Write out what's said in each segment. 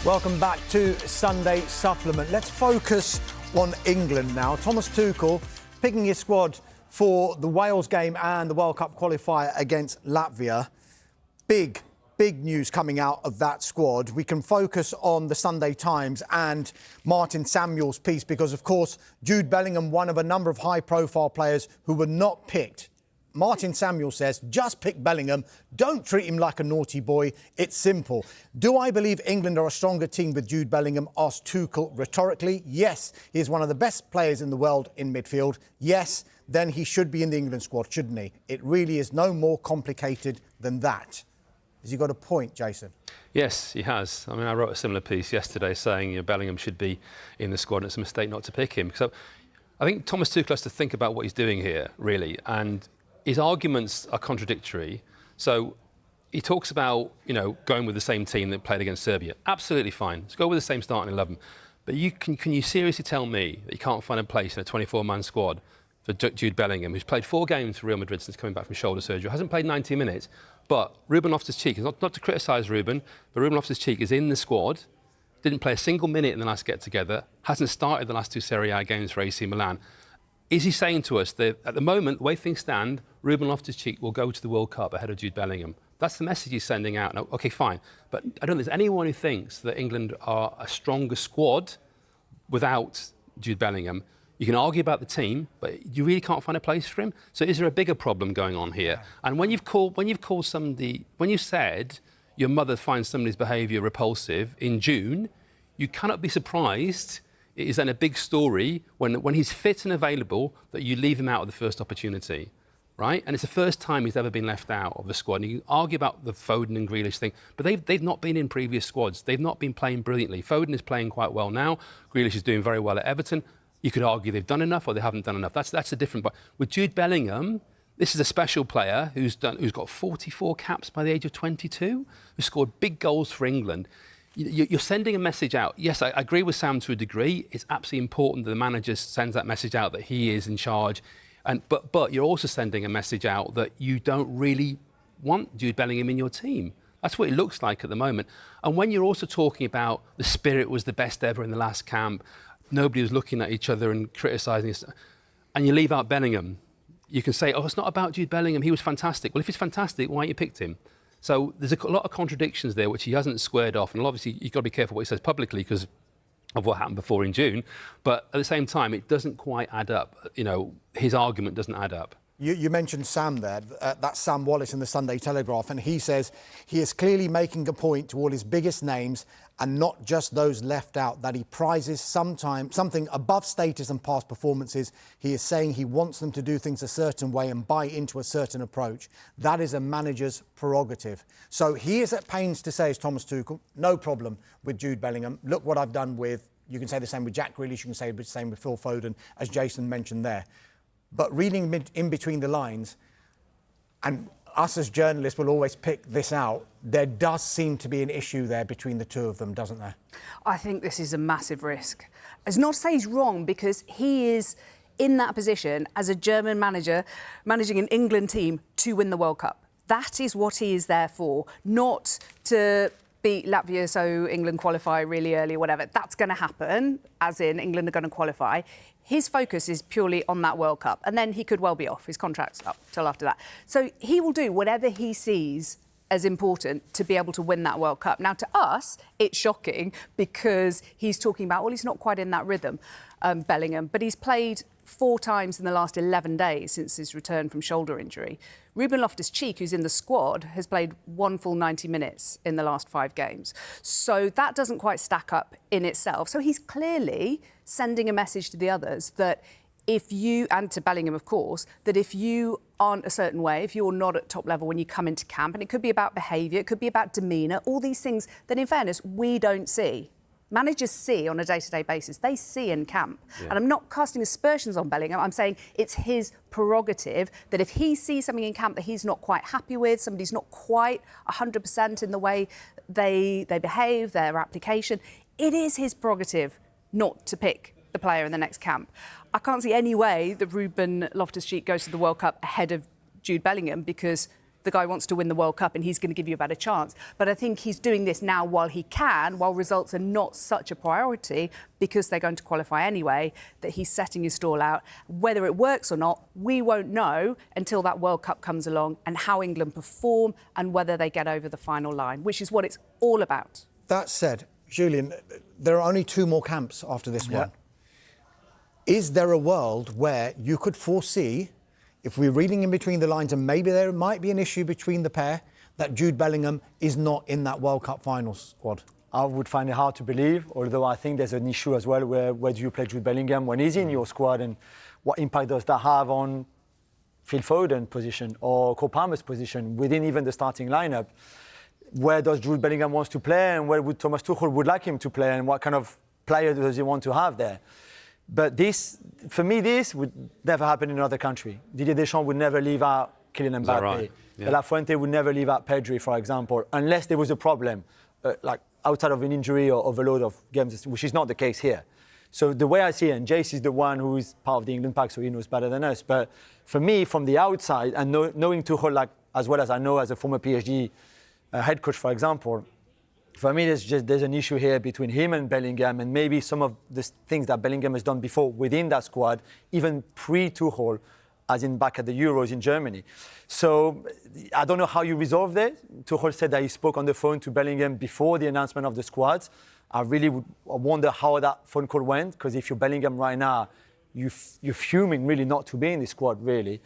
Welcome back to Sunday Supplement. Let's focus on England now. Thomas Tuchel picking his squad for the Wales game and the World Cup qualifier against Latvia. Big news coming out of that squad. We can focus on the Sunday Times and Martin Samuel's piece because, of course, Jude Bellingham, one of a number of high-profile players who were not picked. Martin Samuel says, just pick Bellingham. Don't treat him like a naughty boy. It's simple. Do I believe England are a stronger team with Jude Bellingham? Asked Tuchel rhetorically. Yes, he is one of the best players in the world in midfield. Yes, then he should be in the England squad, shouldn't he? It really is no more complicated than that. Has he got a point, Jason? Yes, he has. I mean, I wrote a similar piece yesterday saying Bellingham should be in the squad and it's a mistake not to pick him. So I think Thomas Tuchel has to think about what he's doing here, really. And his arguments are contradictory. So he talks about, going with the same team that played against Serbia. Absolutely fine. Let's go with the same starting 11. But can you seriously tell me that you can't find a place in a 24-man squad for Jude Bellingham, who's played 4 games for Real Madrid since coming back from shoulder surgery, hasn't played 90 minutes, but Ruben Loftus-Cheek, not to criticise Ruben, but Ruben Loftus-Cheek is in the squad, didn't play a single minute in the last get-together, hasn't started the last 2 Serie A games for AC Milan. Is he saying to us that at the moment, the way things stand, Ruben Loftus-Cheek will go to the World Cup ahead of Jude Bellingham? That's the message he's sending out. Now, OK, fine. But I don't think there's anyone who thinks that England are a stronger squad without Jude Bellingham. You can argue about the team, but you really can't find a place for him. So is there a bigger problem going on here? And when you said your mother finds somebody's behaviour repulsive in June, you cannot be surprised. It is then a big story when he's fit and available that you leave him out of the first opportunity, right? And it's the first time he's ever been left out of the squad. And you can argue about the Foden and Grealish thing, but they've not been in previous squads. They've not been playing brilliantly. Foden is playing quite well now. Grealish is doing very well at Everton. You could argue they've done enough or they haven't done enough. That's a different point. With Jude Bellingham, this is a special player who's got 44 caps by the age of 22, who scored big goals for England. You're sending a message out. Yes, I agree with Sam to a degree. It's absolutely important that the manager sends that message out that he is in charge. But you're also sending a message out that you don't really want Jude Bellingham in your team. That's what it looks like at the moment. And when you're also talking about the spirit was the best ever in the last camp, nobody was looking at each other and criticising us, and you leave out Bellingham, you can say, it's not about Jude Bellingham, he was fantastic. Well, if he's fantastic, why haven't you picked him? So there's a lot of contradictions there which he hasn't squared off, and obviously you've got to be careful what he says publicly because of what happened before in June, but at the same time it doesn't quite add up. His argument doesn't add up. You mentioned Sam there, that's Sam Wallace in the Sunday Telegraph, and he says he is clearly making a point to all his biggest names and not just those left out, that he prizes something above status and past performances. He is saying he wants them to do things a certain way and buy into a certain approach. That is a manager's prerogative. So he is at pains to say, as Thomas Tuchel, no problem with Jude Bellingham. Look what I've done with, you can say the same with Jack Grealish, you can say the same with Phil Foden, as Jason mentioned there. But reading in between the lines, and us as journalists will always pick this out, there does seem to be an issue there between the two of them, doesn't there? I think this is a massive risk. It's not to say he's wrong, because he is in that position as a German manager, managing an England team to win the World Cup. That is what he is there for, not to beat Latvia so England qualify really early or whatever. That's going to happen, as in England are going to qualify. His focus is purely on that World Cup, and then he could well be off. His contract's up till after that. So he will do whatever he sees as important to be able to win that World Cup. Now, to us, it's shocking because he's talking about, well, he's not quite in that rhythm, Bellingham, but he's played 4 times in the last 11 days since his return from shoulder injury. Ruben Loftus-Cheek, who's in the squad, has played 1 full 90 minutes in the last 5 games. So that doesn't quite stack up in itself. So he's clearly sending a message to the others that if you, and to Bellingham, of course, that if you aren't a certain way, if you're not at top level when you come into camp, and it could be about behaviour, it could be about demeanour, all these things that, in fairness, we don't see. Managers see on a day-to-day basis. They see in camp. Yeah. And I'm not casting aspersions on Bellingham. I'm saying it's his prerogative that if he sees something in camp that he's not quite happy with, somebody's not quite 100% in the way they behave, their application, it is his prerogative not to pick the player in the next camp. I can't see any way that Ruben Loftus-Cheek goes to the World Cup ahead of Jude Bellingham because the guy wants to win the World Cup and he's going to give you a better chance. But I think he's doing this now while he can, while results are not such a priority because they're going to qualify anyway, that he's setting his stall out. Whether it works or not, we won't know until that World Cup comes along and how England perform and whether they get over the final line, which is what it's all about. That said, Julian, there are only 2 more camps after this one. Is there a world where you could foresee, if we're reading in between the lines, and maybe there might be an issue between the pair, that Jude Bellingham is not in that World Cup final squad? I would find it hard to believe, although I think there's an issue as well where do you play Jude Bellingham when he's in your squad, and what impact does that have on Phil Foden's position or Cole Palmer's position within even the starting lineup? Where does Jude Bellingham want to play, and where would Thomas Tuchel would like him to play, and what kind of player does he want to have there? But this, for me, this would never happen in another country. Didier Deschamps would never leave out Kylian Mbappe. Right? Yeah. De La Fuente would never leave out Pedri, for example, unless there was a problem, like outside of an injury or overload of games, which is not the case here. So the way I see it, and Jace is the one who is part of the England pack, so he knows better than us. But for me, from the outside, and knowing Tuchel like as well as I know as a former PSG head coach, for example, for me, there's an issue here between him and Bellingham, and maybe some of the things that Bellingham has done before within that squad, even pre-Tuchel, as in back at the Euros in Germany. So I don't know how you resolve that. Tuchel said that he spoke on the phone to Bellingham before the announcement of the squads. I really wonder how that phone call went, because if you're Bellingham right now, you're fuming really not to be in the squad, really.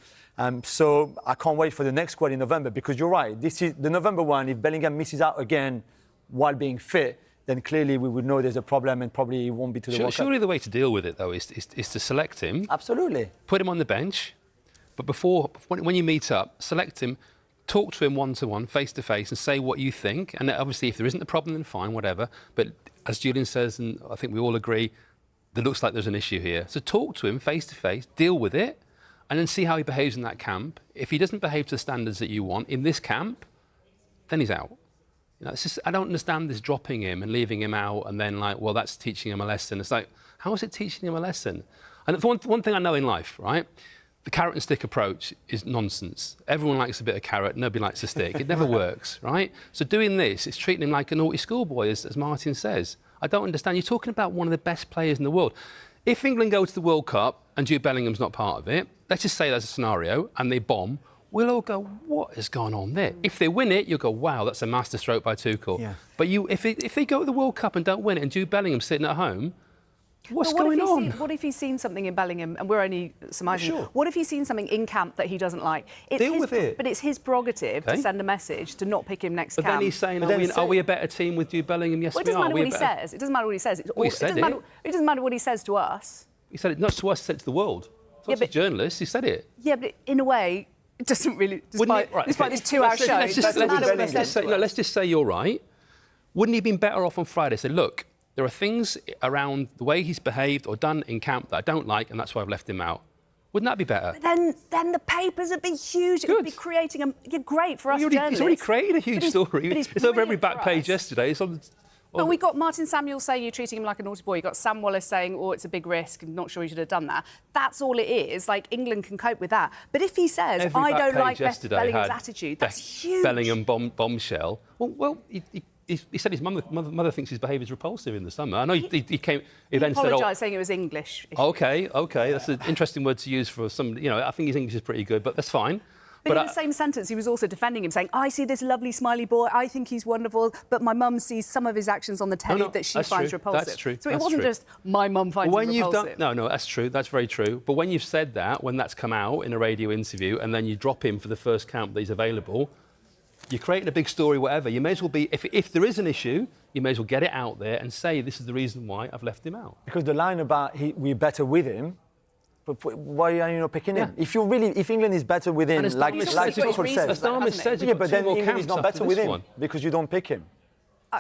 So I can't wait for the next squad in November, because you're right. This is the November one. If Bellingham misses out again while being fit, then clearly we would know there's a problem and probably he won't be to the World Cup. Surely the way to deal with it, though, is to select him. Absolutely. Put him on the bench. But when you meet up, select him, talk to him one-to-one, face-to-face, and say what you think. And obviously, if there isn't a problem, then fine, whatever. But as Julian says, and I think we all agree, there looks like there's an issue here. So talk to him face-to-face, deal with it, and then see how he behaves in that camp. If he doesn't behave to the standards that you want in this camp, then he's out. You know, it's just, I don't understand this dropping him and leaving him out and then like, well, that's teaching him a lesson. It's like, how is it teaching him a lesson? And one thing I know in life, right? The carrot and stick approach is nonsense. Everyone likes a bit of carrot, nobody likes a stick. It never works, right? So doing this, it's treating him like a naughty schoolboy, as Martin says. I don't understand. You're talking about one of the best players in the world. If England go to the World Cup and Jude Bellingham's not part of it, let's just say there's a scenario and they bomb, we'll all go, what has gone on there? If they win it, you'll go, wow, that's a masterstroke by Tuchel. Yeah. But if they go to the World Cup and don't win it and Jude Bellingham's sitting at home, what's going on? What if he's seen something in Bellingham, and we're only surmising, sure. What if he's seen something in camp that he doesn't like? Deal with it. But it's his prerogative to send a message to not pick him next camp. But then he's saying, are we a better team with Jude Bellingham? Yes, well, it doesn't matter what he says. It doesn't matter what he says. It doesn't matter what he says to us. He said it not to us, he said it to the world. So as a journalist, he said it. Yeah, but in a way, it doesn't really, despite this 2-hour show, it doesn't matter what he says to us. Let's just say you're right. Wouldn't he have been better off on Friday? Say, look, there are things around the way he's behaved or done in camp that I don't like, and that's why I've left him out. Wouldn't that be better? Then the papers would be huge. It would be creating great for us journalists. He's already created a huge story. It's over every back page yesterday. It's on. But we got Martin Samuel saying you're treating him like a naughty boy. You got Sam Wallace saying, oh, it's a big risk. I'm not sure you should have done that. That's all it is. Like, England can cope with that. But if he says, I don't like Bellingham's attitude, that's huge. Bellingham bombshell. Well, he said his mother thinks his behaviour is repulsive in the summer. I know he then said, apologised, saying it was English. OK. That's an interesting word to use for some. You know, I think his English is pretty good, but that's fine. But in the same sentence, he was also defending him, saying, I see this lovely smiley boy, I think he's wonderful, but my mum sees some of his actions on the telly that she finds repulsive. That's true. So it wasn't just, my mum finds him repulsive. No, that's true. That's very true. But when you've said that, when that's come out in a radio interview, and then you drop him for the first camp that he's available, you're creating a big story, whatever. You may as well be, if there is an issue, you may as well get it out there and say, this is the reason why I've left him out. Because the line about we're better with him, but why are you not picking him? If England is better with him, like Tuchel says, yeah, but then England is not better with him because you don't pick him.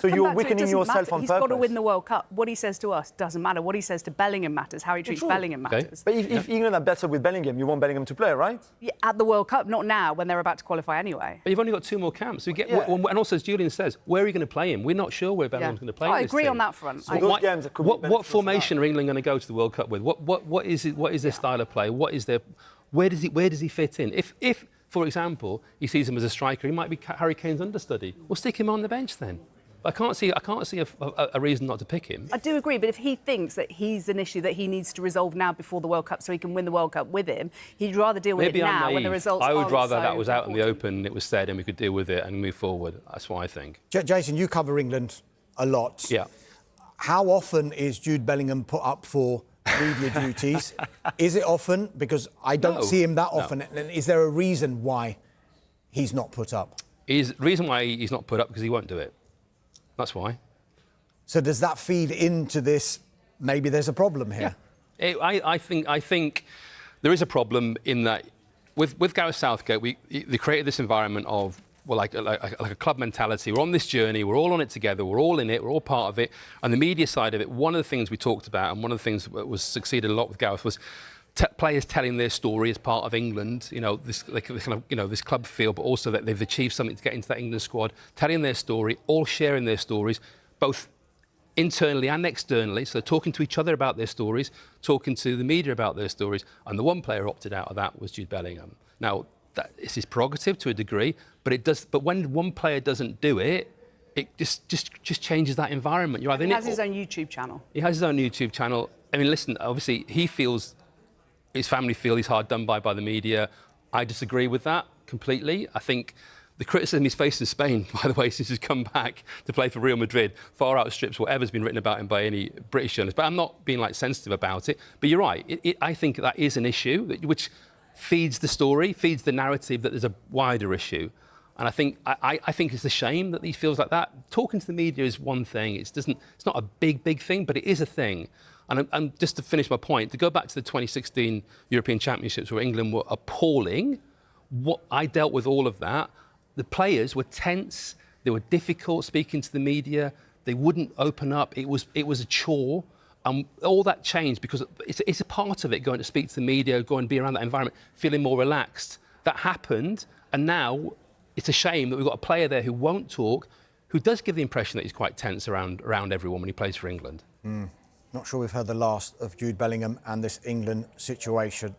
So you're weakening yourself on purpose. He's got to win the World Cup. What he says to us doesn't matter. What he says to Bellingham matters. How he treats Bellingham matters. But if England are better with Bellingham, you want Bellingham to play, right? Yeah, at the World Cup, not now, when they're about to qualify anyway. But you've only got 2 more camps. So and also, as Julian says, where are you going to play him? We're not sure where Bellingham's going to play. I agree on that front. So what formation are England going to go to the World Cup with? What is their style of play? Where does he fit in? If for example, he sees him as a striker, he might be Harry Kane's understudy. Well, stick him on the bench then. I can't see a reason not to pick him. I do agree, but if he thinks that he's an issue that he needs to resolve now before the World Cup so he can win the World Cup with him, he'd rather deal with Maybe it I'm now naive. when the results I would aren't rather so that was out in the important. open, it was said, and we could deal with it and move forward. That's what I think. Jason, you cover England a lot. Yeah. How often is Jude Bellingham put up for media duties? Is it often? Because I don't see him that often. And is there a reason why he's not put up? The reason why he's not put up because he won't do it. That's why. So does that feed into this? Maybe there's a problem here. Yeah. I think there is a problem in that with Gareth Southgate, they created this environment of like a club mentality. We're on this journey. We're all on it together. We're all in it. We're all part of it. And the media side of it. One of the things we talked about, and one of the things that was succeeded a lot with Gareth was players telling their story as part of England. You know, this this club feel, but also that they've achieved something to get into that England squad. Telling their story, all sharing their stories, both internally and externally, so talking to each other about their stories, talking to the media about their stories, and the one player who opted out of that was Jude Bellingham. Now, that is his prerogative to a degree, but it does. But when one player doesn't do it, it just changes that environment. You're either He has his own YouTube channel. He has his own YouTube channel. I mean, listen, obviously he feels, his family feel he's hard done by the media. I disagree with that completely. I think the criticism he's faced in Spain, by the way, since he's come back to play for Real Madrid, far outstrips whatever's been written about him by any British journalist. But I'm not being sensitive about it. But you're right. I think that is an issue which feeds the story, feeds the narrative that there's a wider issue. And I think it's a shame that he feels like that. Talking to the media is one thing. It's not a big thing, but it is a thing. And just to finish my point, to go back to the 2016 European Championships where England were appalling, I dealt with all of that. The players were tense. They were difficult speaking to the media. They wouldn't open up. It was a chore. All that changed because it's a part of it, going to speak to the media, going to be around that environment, feeling more relaxed. That happened, and now it's a shame that we've got a player there who won't talk, who does give the impression that he's quite tense around everyone when he plays for England. Not sure we've heard the last of Jude Bellingham and this England situation.